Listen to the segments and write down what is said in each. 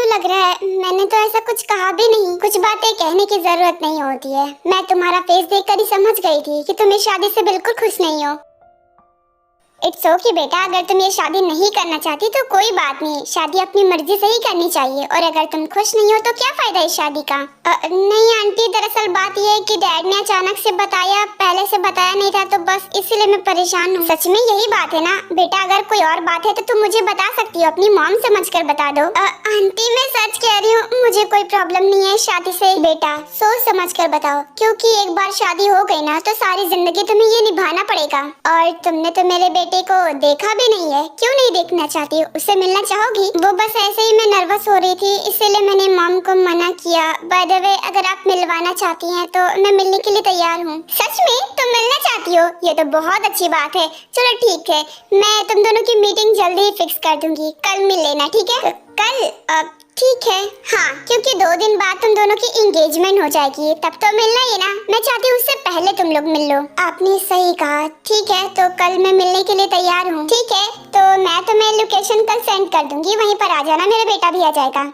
लग रहा है मैंने तो ऐसा कुछ कहा भी नहीं। कुछ बातें कहने की जरूरत नहीं होती है। मैं तुम्हारा फेस देखकर ही समझ गई थी कि तुम इस शादी से बिल्कुल खुश नहीं हो। इट्स ओके बेटा, अगर तुम ये शादी नहीं करना चाहती तो कोई बात नहीं, शादी अपनी मर्जी से ही करनी चाहिए। और अगर तुम खुश नहीं हो तो क्या फायदा इस शादी का। नहीं आंटी, दरअसल बात ये है कि डैड ने अचानक से बताया, पहले से बताया नहीं था, तो बस इसीलिए मैं परेशान हूँ। सच में यही बात है ना बेटा? अगर कोई और बात है तो तुम मुझे बता सकती हो, अपनी मॉम समझकर बता दो। आंटी मैं सच कह रही हूँ, मुझे कोई प्रॉब्लम नहीं है शादी से। बेटा सोच समझ कर बताओ, क्योंकि एक बार शादी हो गई ना तो सारी जिंदगी तुम्हें ये निभाना पड़ेगा। और तुमने तो मेरे बेटे को देखा भी नहीं है, क्यों नहीं देखना चाहती हो? उससे मिलना चाहोगी? वो बस ऐसे ही मैं नर्वस हो रही थी, इसीलिए मैंने मॉम को मना किया। बाय द वे, अगर आप मिलवाना चाहती हैं तो मैं मिलने के लिए तैयार हूँ। सच में तुम मिलना चाहती हो? ये तो बहुत अच्छी बात है। चलो ठीक है, मैं तुम दोनों की मीटिंग जल्दी ही फिक्स कर दूंगी। कल मिल लेना, ठीक है? कल? ठीक है। हाँ, क्योंकि 2 दिन बाद तुम दोनों की एंगेजमेंट हो जाएगी, तब तो मिलना ही ना। मैं चाहती हूँ उससे पहले तुम लोग मिल लो। आपने सही कहा। ठीक है, तो कल मैं मिलने के लिए तैयार हूँ। ठीक है, तो मैं तुम्हें लोकेशन कल सेंड कर दूंगी, वहीं पर आ जाना, मेरा बेटा भी आ जाएगा।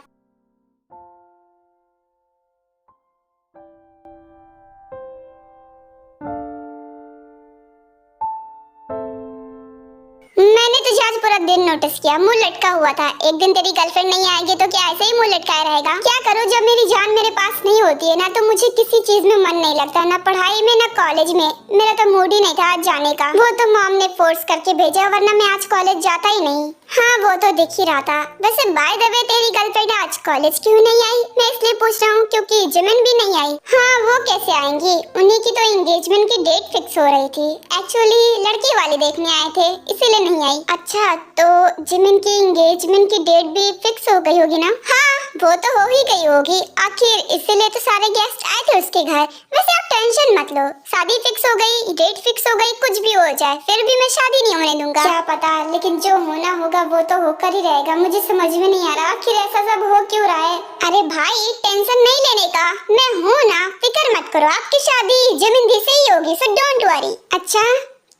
मैंने तुझे आज पूरा दिन नोटिस किया, मुंह लटका हुआ था। एक दिन तेरी गर्लफ्रेंड नहीं आएगी तो क्या ऐसे ही मुंह लटकाया रहेगा? क्या करूं, जब मेरी जान मेरे पास नहीं होती है ना तो मुझे किसी चीज में मन नहीं लगता, ना पढ़ाई में ना कॉलेज में। मेरा तो मूड ही नहीं था आज जाने का। वो तो मॉम ने फोर्स करके भेजा, वरना मैं आज कॉलेज जाता ही नहीं। हाँ वो तो दिख ही रहा था। वैसे बाय द वे, तेरी गर्लफ्रेंड आज कॉलेज क्यों नहीं आई? मैं इसलिए पूछ रहा हूँ क्योंकि जिमिन भी नहीं आई। हाँ वो कैसे आएंगी, उन्हीं की तो एंगेजमेंट की डेट फिक्स हो रही थी। एक्चुअली लड़की वाले देखने आए थे, इसीलिए नहीं आई। अच्छा, तो जिमिन की एंगेजमेंट की डेट भी फिक्स हो गई होगी ना? हाँ वो तो हो ही गई होगी, आखिर इसीलिए तो सारे गेस्ट आए थे उसके घर। वैसे आप टेंशन मत लो, शादी फिक्स हो गई, डेट फिक्स हो गई, कुछ भी हो जाए फिर भी मैं शादी नहीं होने दूंगा। क्या पता, लेकिन जो होना होगा वो तो होकर ही रहेगा। मुझे समझ में नहीं आ रहा आखिर ऐसा सब हो क्यों रहा है। अरे भाई टेंशन नहीं लेने का, मैं हूँ ना, फिक्र मत करो। आपकी शादी जिमिन दी से ही होगी, सो डोंट वरी। अच्छा,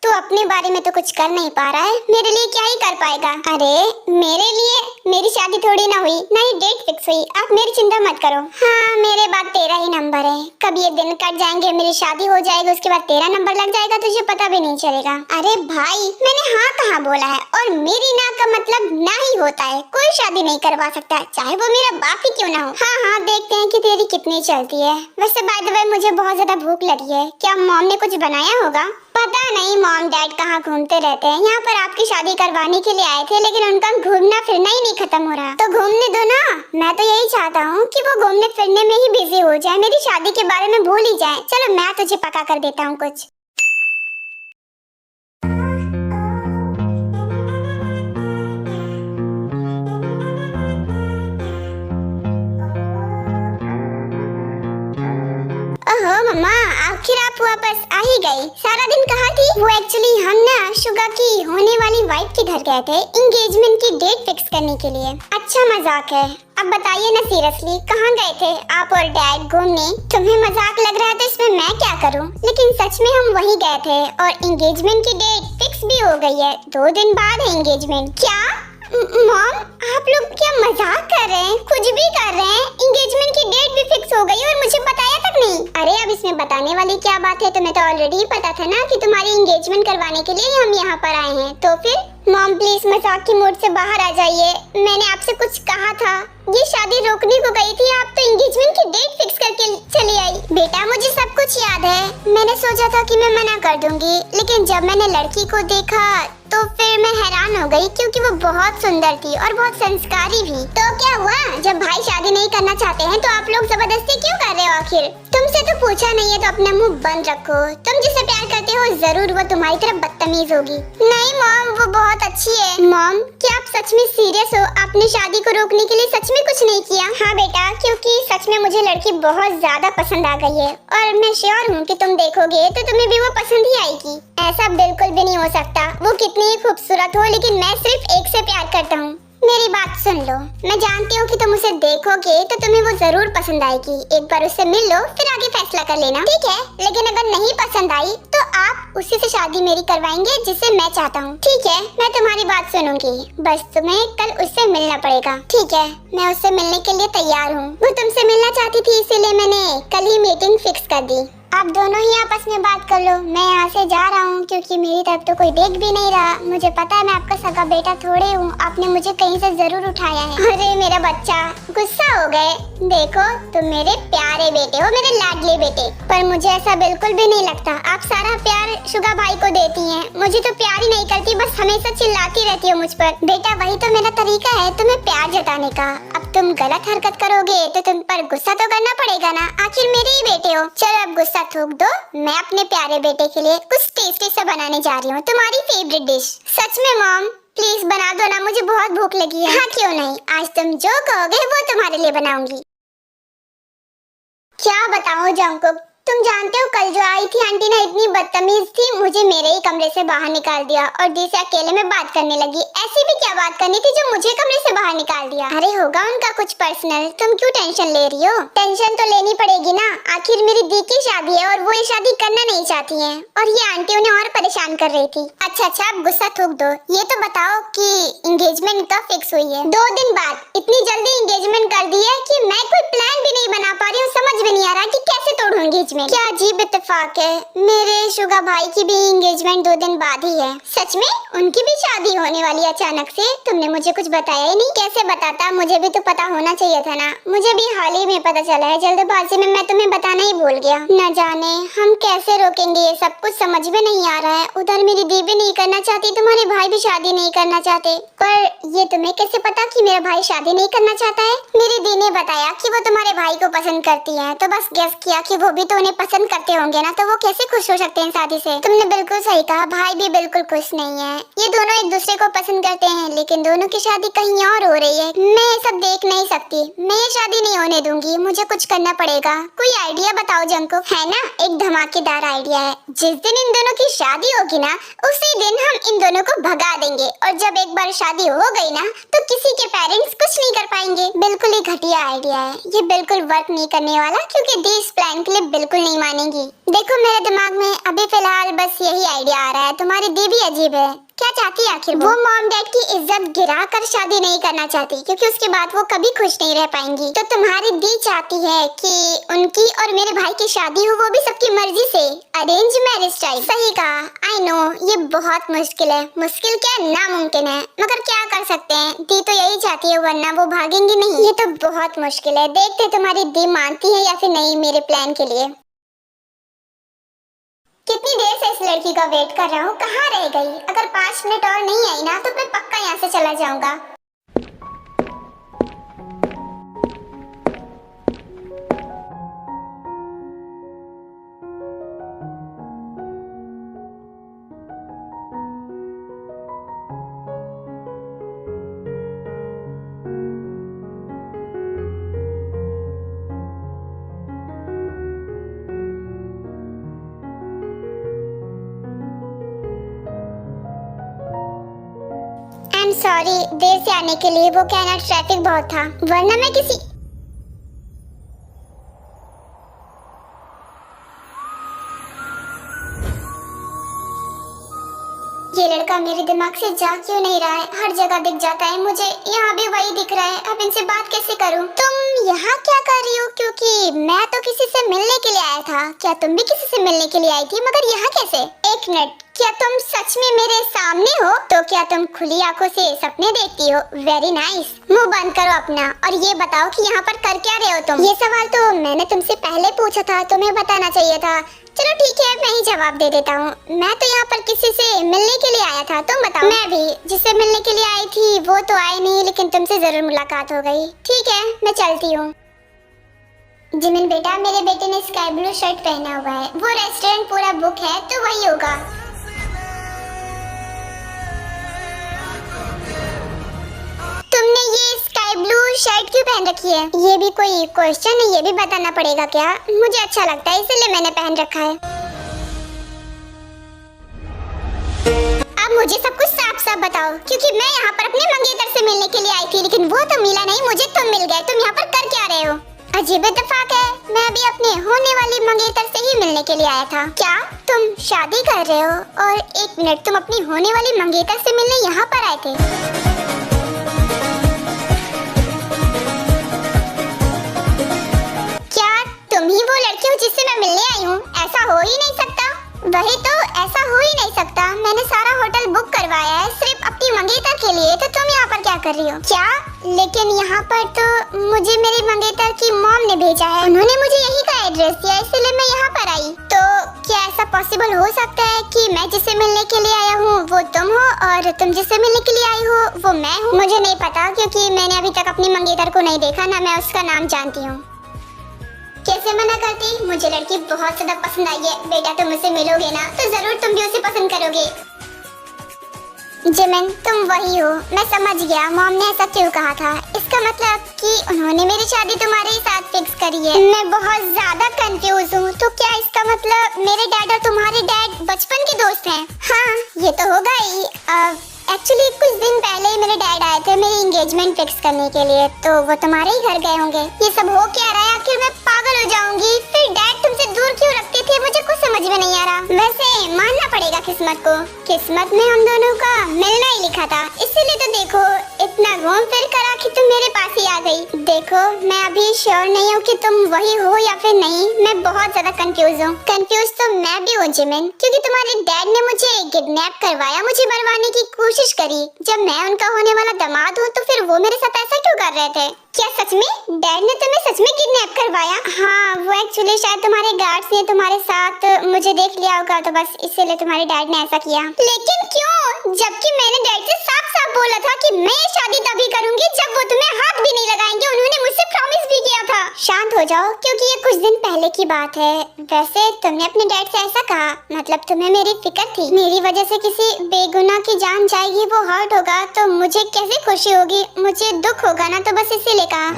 तू अपने बारे में तो कुछ कर नहीं पा रहा है, मेरे लिए क्या ही कर पाएगा? अरे मेरे लिए मेरी शादी थोड़ी ना हुई, ना ही डेट फिक्स हुई, आप मेरी चिंता मत करो। हाँ मेरे बाद तेरा ही नंबर है, कभी ये दिन कट जाएंगे, मेरी शादी हो जाएगी, उसके बाद तेरा नंबर लग जाएगा, तुझे पता भी नहीं चलेगा। अरे भाई मैंने हाँ कहाँ बोला है, और मेरी ना का मतलब ना ही होता है। कोई शादी नहीं करवा सकता, चाहे वो मेरा बाप ही क्यों ना हो। हाँ हाँ देखते हैं कि तेरी कितनी चलती है। वैसे बाय द वे मुझे बहुत ज्यादा भूख लगी है, क्या मॉम ने कुछ बनाया होगा? पता नहीं मॉम डैड कहाँ घूमते रहते हैं, यहाँ पर आपकी शादी करवाने के लिए आए थे, लेकिन उनका घूमना फिरना ही नहीं खत्म हो रहा। तो घूमने दो ना, मैं तो यही चाहता हूँ कि वो घूमने फिरने में ही बिजी हो जाए, मेरी शादी के बारे में भूल ही जाए। चलो मैं तुझे पका कर देता हूँ कुछ। ओहो मम्मा, आखिर आप वापस आ ही गई। सारा दिन कहाँ थी? वो एक्चुअली हम ना शुगा की होने वाली वाइफ के घर गए थे एंगेजमेंट की डेट फिक्स करने के लिए। अच्छा मजाक है, अब बताइए ना सीरियसली, कहाँ गए थे आप और डैड घूमने? तुम्हें मजाक लग रहा है तो इसमें मैं क्या करूँ, लेकिन सच में हम वहीं गए थे और एंगेजमेंट की डेट फिक्स भी हो गई है। 2 दिन बाद है एंगेजमेंट। क्या मॉम, आप लोग क्या मजाक कर रहे हैं? कुछ भी कर रहे हैं? एंगेजमेंट की डेट भी फिक्स हो गई और मुझे बताया तक नहीं। अरे अब इसमें बताने वाली क्या बात है, तुम्हें तो ऑलरेडी पता था ना कि तुम्हारी एंगेजमेंट करवाने के लिए हम यहाँ पर आए हैं। तो फिर मॉम प्लीज मजाक की मूड से बाहर आ जाइए, मैंने आपसे कुछ कहा था। ये शादी रोकने को गई थी, आप तो एंगेजमेंट की डेट फिक्स करके चली आई। बेटा मुझे सब कुछ याद है, मैंने सोचा था कि मैं मना कर दूंगी, लेकिन जब मैंने लड़की को देखा तो फिर मैं हैरान हो गई क्योंकि वो बहुत सुंदर थी और बहुत संस्कारी भी। तो क्या हुआ, जब भाई शादी नहीं करना चाहते हैं तो आप लोग जबरदस्ती क्यों कर रहे हो? आखिर तुमसे तो पूछा नहीं है तो अपना मुंह बंद रखो। तुम जिसे प्यार करते हो जरूर वो तुम्हारी तरफ बदतमीज होगी। नहीं मॉम, वो बहुत अच्छी है। मॉम, क्या आप सच में सीरियस हो? आपने शादी को रोकने के लिए सच में कुछ नहीं किया? हाँ बेटा, क्योंकि सच में मुझे लड़की बहुत ज्यादा पसंद आ गई है और मैं श्योर हूँ कि तुम देखोगे तो तुम्हें भी वो पसंद ही आएगी। ऐसा बिल्कुल भी नहीं हो सकता। वो कितनी ही खूबसूरत हो, लेकिन मैं सिर्फ एक से प्यार करता हूँ। मेरी बात सुन लो, मैं जानती हूँ कि तुम उसे देखोगे तो तुम्हें वो जरूर पसंद आएगी। एक बार उससे मिल लो, फिर आगे फैसला कर लेना, ठीक है? लेकिन अगर नहीं पसंद आई तो आप उसी से शादी मेरी करवाएंगे जिसे मैं चाहता हूँ, ठीक है? मैं तुम्हारी बात सुनूंगी, बस तुम्हें कल उससे मिलना पड़ेगा, ठीक है? मैं उससे मिलने के लिए तैयार हूँ। वो तुमसे मिलना चाहती थी, इसीलिए मैंने कल ही मीटिंग फिक्स कर दी। आप दोनों ही आपस में बात कर लो, मैं यहाँ से जा रहा हूँ क्योंकि मेरी तरफ तो कोई देख भी नहीं रहा। मुझे पता है मैं आपका सगा बेटा थोड़े हूँ, आपने मुझे कहीं से जरूर उठाया है। अरे मेरा बच्चा, गुस्सा हो गए? देखो, तुम मेरे प्यारे बेटे हो, मेरे लाडले बेटे, पर मुझे ऐसा बिल्कुल भी नहीं लगता। आप सारा प्यार शुगा भाई को देती हैं, मुझे तो प्यार ही नहीं करती, बस हमेशा चिल्लाती रहती हो मुझ पर। बेटा, वही तो मेरा तरीका है तुम्हें प्यार जताने का। अब तुम गलत हरकत करोगे तो तुम पर गुस्सा तो करना पड़ेगा ना, आखिर मेरे ही बेटे हो। चलो अब गुस्सा थूक दो, मैं अपने प्यारे बेटे के लिए कुछ टेस्टी सा बनाने जा रही हूँ, तुम्हारी फेवरेट डिश। सच में मॉम, प्लीज बना दो ना, मुझे बहुत भूख लगी है। हाँ क्यों नहीं, आज तुम जो कहोगे वो तुम्हारे लिए बनाऊंगी। क्या बताऊँ जंकुक, तुम जानते हो कल जो आई थी आंटी ना, इतनी बदतमीज थी, मुझे मेरे ही कमरे से बाहर निकाल दिया और दी से अकेले में बात करने लगी। ऐसी भी क्या बात करनी थी जो मुझे कमरे से बाहर निकाल दिया? अरे होगा उनका कुछ पर्सनल, तुम क्यों टेंशन ले रही हो? टेंशन तो लेनी पड़ेगी ना, आखिर मेरी दी की शादी है और वो ये शादी करना नहीं चाहती है और ये आंटी उन्हें और परेशान कर रही थी। अच्छा अब गुस्सा थूक दो, ये तो बताओ कि एंगेजमेंट कब फिक्स हुई है? 2 दिन बाद। इतनी जल्दी एंगेजमेंट कर दी है कि मैं कोई प्लान भी नहीं बना पा रही हूँ, समझ में नहीं आ रहा कि कैसे तोड़ूं एंगेजमेंट। क्या अजीब इत्तेफाक है, मेरे शुगा भाई की भी एंगेजमेंट 2 दिन बाद ही है। सच में? उनकी भी शादी होने वाली अचानक से? तुमने मुझे कुछ बताया ही नहीं। कैसे बताता, मुझे भी तो पता होना चाहिए था ना। मुझे भी हाल ही में पता चला है, जल्दबाजी में मैं तुम्हें बताना ही भूल गया। न जाने हम कैसे रोकेंगे, ये सब कुछ समझ में नहीं आ रहा है। उधर मेरी दी भी नहीं करना चाहती, तुम्हारे भाई भी शादी नहीं करना चाहते, पर ये तुम्हें कैसे पता कि मेरा भाई शादी नहीं करना चाहता है? मेरी दी ने बताया कि वो तुम्हारे भाई को पसंद करती है, तो बस गेस किया कि वो भी तो उन्हें पसंद करते होंगे ना, तो वो कैसे खुश हो सकते हैं शादी से? तुमने बिल्कुल सही कहा, भाई भी बिल्कुल खुश नहीं है। ये दोनों एक दूसरे को पसंद करते हैं, लेकिन दोनों की शादी कहीं और हो रही है। मैं ये सब देख नहीं सकती, मैं ये शादी नहीं होने दूंगी, मुझे कुछ करना पड़ेगा। कोई आइडिया बताओ जंकुक। है ना एक धमाकेदार आइडिया है, जिस दिन इन दोनों की शादी होगी ना, उसी दिन हम इन दोनों को भगा देंगे और जब एक बार शादी हो गई ना, तो किसी के पेरेंट्स कुछ नहीं कर पाएंगे। बिल्कुल ही घटिया आइडिया है, ये बिल्कुल वर्क नहीं करने वाला, क्योंकि दी इस प्लान के लिए बिल्कुल नहीं मानेगी। देखो मेरे दिमाग में अभी फिलहाल बस यही आइडिया आ रहा है। तुम्हारी दी भी अजीब है, क्या चाहती है आखिर? वो मॉम डैड की इज्जत गिरा कर शादी नहीं करना चाहती, क्योंकि उसके बाद वो कभी खुश नहीं रह पाएंगी। तो तुम्हारी दी चाहती है कि उनकी और मेरे भाई की शादी हो, वो भी सबकी मर्जी से, अरेंज मैरिज टाइप। सही कहा, आई नो ये बहुत मुश्किल है, मुश्किल क्या नामुमकिन है, मगर क्या कर सकते हैं, दी तो यही चाहती है, वरना वो भागेंगी नहीं। ये तो बहुत मुश्किल है, देखते तुम्हारी दी मानती है या फिर नहीं मेरे प्लान के लिए। कितनी देर से इस लड़की का वेट कर रहा हूँ, कहाँ रह गई? अगर 5 मिनट और नहीं आई ना तो मैं पक्का यहाँ से चला जाऊंगा। सॉरी देर से आने के लिए, वो क्या ना ट्रैफिक बहुत था, वरना मैं किसी ये लड़का मेरे दिमाग से जा क्यों नहीं रहा है? हर जगह दिख जाता है मुझे, यहाँ भी वही दिख रहा है। अब इनसे बात कैसे करूँ? तुम यहाँ क्या कर रही हो? क्योंकि मैं तो किसी से मिलने के लिए आया था। क्या तुम भी किसी से मिलने के लिए आई थी? मगर यहाँ कैसे? 1 मिनट, क्या तुम सच में मेरे सामने हो? तो क्या तुम खुली आंखों से सपने देखती हो? Very nice. मुंह बंद करो अपना और ये बताओ कि यहाँ पर कर क्या रहे हो तुम? ये सवाल तो मैंने तुमसे पहले पूछा था, तुम्हें बताना चाहिए था। चलो ठीक है, मैं ही जवाब दे देता हूँ। मैं तो यहाँ पर किसी से मिलने के लिए आया था, तुम बताओ। मैं भी जिससे मिलने के लिए आई थी वो तो आई नहीं, लेकिन तुमसे जरूर मुलाकात हो गई। ठीक है, मैं चलती हूँ। जिमिन बेटा, मेरे बेटे ने स्काई ब्लू शर्ट पहना हुआ है। वो रेस्टोरेंट पूरा बुक है तो वही होगा। तुमने ये स्काई ब्लू शर्ट क्यों पहन रखी है? ये भी कोई क्वेश्चन है? ये भी बताना पड़ेगा क्या? मुझे अच्छा लगता है इसलिए मैंने पहन रखा है। अब मुझे सब कुछ साफ साफ बताओ, क्योंकि मैं यहाँ पर अपने मंगेतर से मिलने के लिए आई थी, लेकिन वो तो मिला नहीं मुझे, तुम मिल गए। तुम यहाँ पर कर क्या रहे हो? अजीब इत्तेफाक है, मैं भी अपने होने वाली मंगेतर से ही मिलने के लिए आया था। क्या तुम शादी कर रहे हो? और एक मिनट, तुम अपनी होने वाली मंगेतर से मिलने यहाँ पर आए थे? क्या तुम ही वो लड़की हो जिससे मैं मिलने आई हूँ? ऐसा हो ही नहीं सकता। वही तो, ऐसा हो ही नहीं सकता। मैंने सारा होटल बुक करवाया है सिर्फ अपनी मंगेतर के लिए, तो तुम यहाँ पर क्या कर रही हो? क्या? लेकिन यहाँ पर तो मुझे मेरी मंगेतर की मॉम ने भेजा है, उन्होंने मुझे यही का एड्रेस दिया, इसलिए मैं यहाँ पर आई। तो क्या ऐसा पॉसिबल हो सकता है कि मैं जिससे मिलने के लिए आया हूँ वो तुम हो और तुम जिससे मिलने के लिए आई हो वो मैं हूँ? मुझे नहीं पता, क्योंकि मैंने अभी तक अपनी मंगेतर को नहीं देखा, ना मैं उसका नाम जानती हूँ। कैसे मना करती? मुझे लड़की बहुत ज्यादा पसंद आई है। बेटा तुम मुझसे मिलोगे ना तो जरूर तुम भी उसे पसंद करोगे। जिमिन, तुम वही हो, मैं समझ गया। मॉम ने ऐसा क्यों कहा था? इसका मतलब कि उन्होंने मेरी शादी तुम्हारे ही साथ फिक्स करी है। मैं बहुत ज्यादा कंफ्यूज हूँ। तो क्या इसका मतलब मेरे डैड और तुम्हारे डैड बचपन के दोस्त हैं? हाँ, ये तो होगा ही। एक्चुअली कुछ दिन पहले मेरे डैड आए थे मेरी एंगेजमेंट फिक्स करने के लिए, तो वो तुम्हारे ही घर गए होंगे। ये सब हो क्या रहा है? आखिर मैं पागल हो जाऊंगी। फिर डैड तुमसे दूर क्यों रखते थे? मुझे कुछ समझ में नहीं आ रहा। वैसे मानना पड़ेगा किस्मत को, किस्मत में हम दोनों का मिलना ही लिखा था। इसीलिए तो देखो, इतना घूम फिर कर आखिर तुम मेरे पास ही आ गई। देखो, मैं अभी श्योर नहीं हूँ कि तुम वही हो या फिर नहीं। मैं बहुत ज्यादा कंफ्यूज हूँ। कंफ्यूज तो मैं भी हूँ जिमिन, क्योंकि तुम्हारे डैड ने मुझे किडनैप करवाया, मुझे मरवाने की कोशिश करी। जब मैं उनका होने वाला दामाद हूँ तो फिर वो मेरे साथ ऐसा क्यों कर रहे थे? क्या सच में डैड ने तुम्हें सच में किडनैप करवाया? हाँ, वो एक्चुअली शायद तुम्हारे गार्ड्स ने तुम्हारे साथ मुझे देख लिया होगा, तो बस इसीलिए तुम्हारे डैड ने ऐसा किया। लेकिन क्यों? जबकि मैंने डैड से साफ साफ बोला था कि मैं ये शादी तभी करूंगी जब वो तुम्हें हाथ भी नहीं लगाएंगे। उन्होंने मुझसे प्रॉमिस भी किया था। शांत हो जाओ, क्योंकि ये कुछ दिन पहले की बात है। वैसे तुमने अपने डैड से ऐसा कहा, मतलब तुम्हें मेरी फिक्र थी। मेरी वजह से किसी बेगुनाह की जान जाएगी, वो हर्ट होगा तो मुझे कैसे खुशी होगी? मुझे दुख होगा ना, तो बस इसीलिए कहा।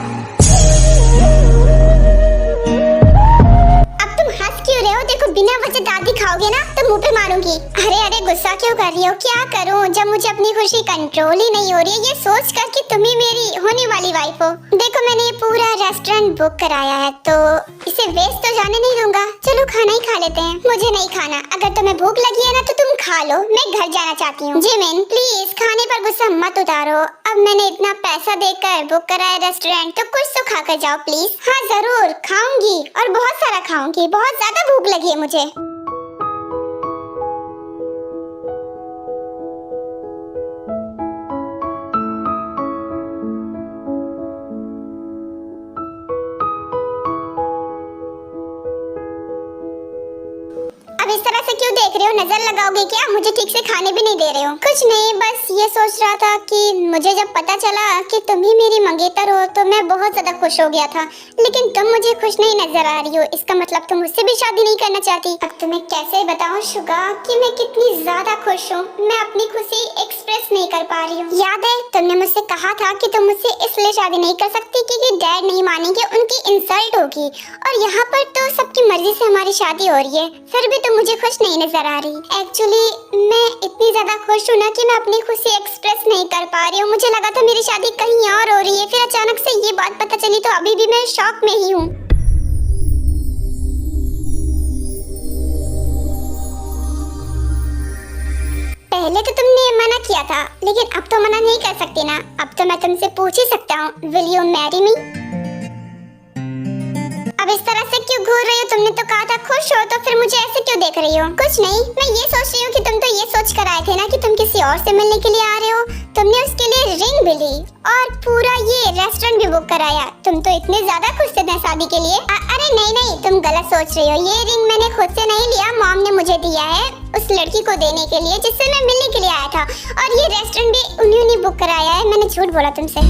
अब तुम हंस क्यों रहे हो? देखो, बिना वजह दांत दिखाओगे ना तो मुंह पे मारूंगी। अरे अरे, गुस्सा क्यों कर रही हो? क्या करूं जब मुझे अपनी खुशी कंट्रोल ही नहीं हो रही है, ये सोच कर कि तुम ही मेरी होने वाली वाइफ हो। देखो, मैंने ये पूरा रेस्टोरेंट बुक कराया है तो इसे वेस्ट तो जाने नहीं दूंगा। चलो खाना ही खा लेते हैं। मुझे नहीं खाना। अगर तुम्हें भूख लगी है ना तो तुम खा लो, मैं घर जाना चाहती हूँ। जिमिन प्लीज खाने पर गुस्सा मत उतारो। अब मैंने इतना पैसा देकर बुक कराया रेस्टोरेंट, तो कुछ तो खा कर जाओ प्लीज। हाँ जरूर खाऊंगी, और बहुत सारा खाऊंगी। बहुत ज्यादा भूख लगी है मुझे। इस तरह से क्यों देख रहे हो? नजर लगाओगे क्या? मुझे ठीक से खाने भी नहीं दे रहे हो। कुछ नहीं, बस ये सोच रहा था कि मुझे जब पता चला कि तुम ही मेरी मंगेतर हो तो मैं बहुत ज्यादा खुश हो गया था, लेकिन तुम मुझे खुश नहीं नजर आ रही हो। इसका मतलब तुम मुझसे भी शादी नहीं करना चाहती। अब तुम्हें कैसे बताऊं शुगा कि मैं कितनी ज्यादा खुश हूँ। मैं अपनी खुशी एक्सप्रेस नहीं कर पा रही हूँ। याद है तुमने मुझसे कहा था कि तुम मुझसे इसलिए शादी नहीं कर सकती क्योंकि डैड नहीं मानेंगे, उनकी इंसल्ट होगी। और यहाँ पर तो सबकी मर्जी से हमारी शादी हो रही है, फिर भी तुम मुझे खुश नहीं नजर आ रही। एक्चुअली मैं इतनी ज्यादा खुश हूँ ना कि मैं अपनी खुशी एक्सप्रेस नहीं कर पा रही हूँ। मुझे लगा था मेरी शादी कहीं और हो रही है, फिर अचानक से ये बात पता चली तो अभी भी मैं शॉक में ही हूँ। पहले तो तुमने मना किया था, लेकिन अब तो मना नहीं कर सकती ना। अब तो मैं तुमसे पूछ ही सकता हूँ, विल यू मैरी मी? अब इस तरह से क्यों घूर रही हो? तुमने तो कहा था खुश हो, तो फिर मुझे ऐसे क्यों देख रही हो? कुछ नहीं, मैं ये सोच रही हूँ कि तुम तो ये सोच कर आए थे ना कि तुम किसी और से मिलने के लिए आ रहे हो। तुमने उसके लिए रिंग भी ली और पूरा ये रेस्टोरेंट भी बुक कराया। तुम तो इतने ज्यादा खुश थे ना शादी के लिए। अरे नहीं नहीं, तुम गलत सोच रही हो। ये रिंग मैंने खुद से नहीं लिया, मॉम ने मुझे दिया है उस लड़की को देने के लिए जिससे मैं मिलने के लिए आया था। और ये रेस्टोरेंट भी उन्होंने बुक कराया है। मैंने झूठ बोला तुमसे।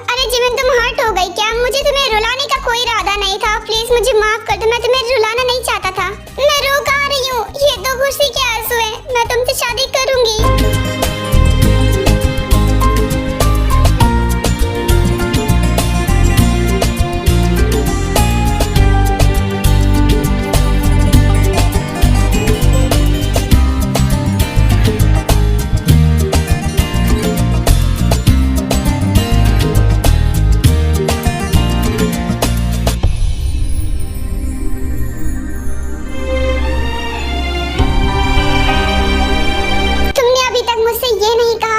अरे जिमिन, तुम हर्ट हो गई क्या? मुझे तुम्हें रुलाने का कोई इरादा नहीं था। प्लीज मुझे माफ कर दो, मैं तुम्हें रुलाना नहीं चाहता था। मैं रो कहाँ रही हूँ? ये तो खुशी के आंसू हैं। मैं तुमसे शादी करूंगी।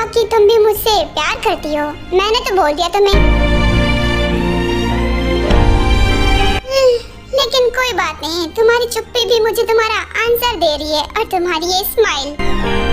कि तुम भी मुझसे प्यार करती हो। मैंने तो बोल दिया तुम्हें। लेकिन कोई बात नहीं, तुम्हारी चुप्पी भी मुझे तुम्हारा आंसर दे रही है और तुम्हारी ये स्माइल।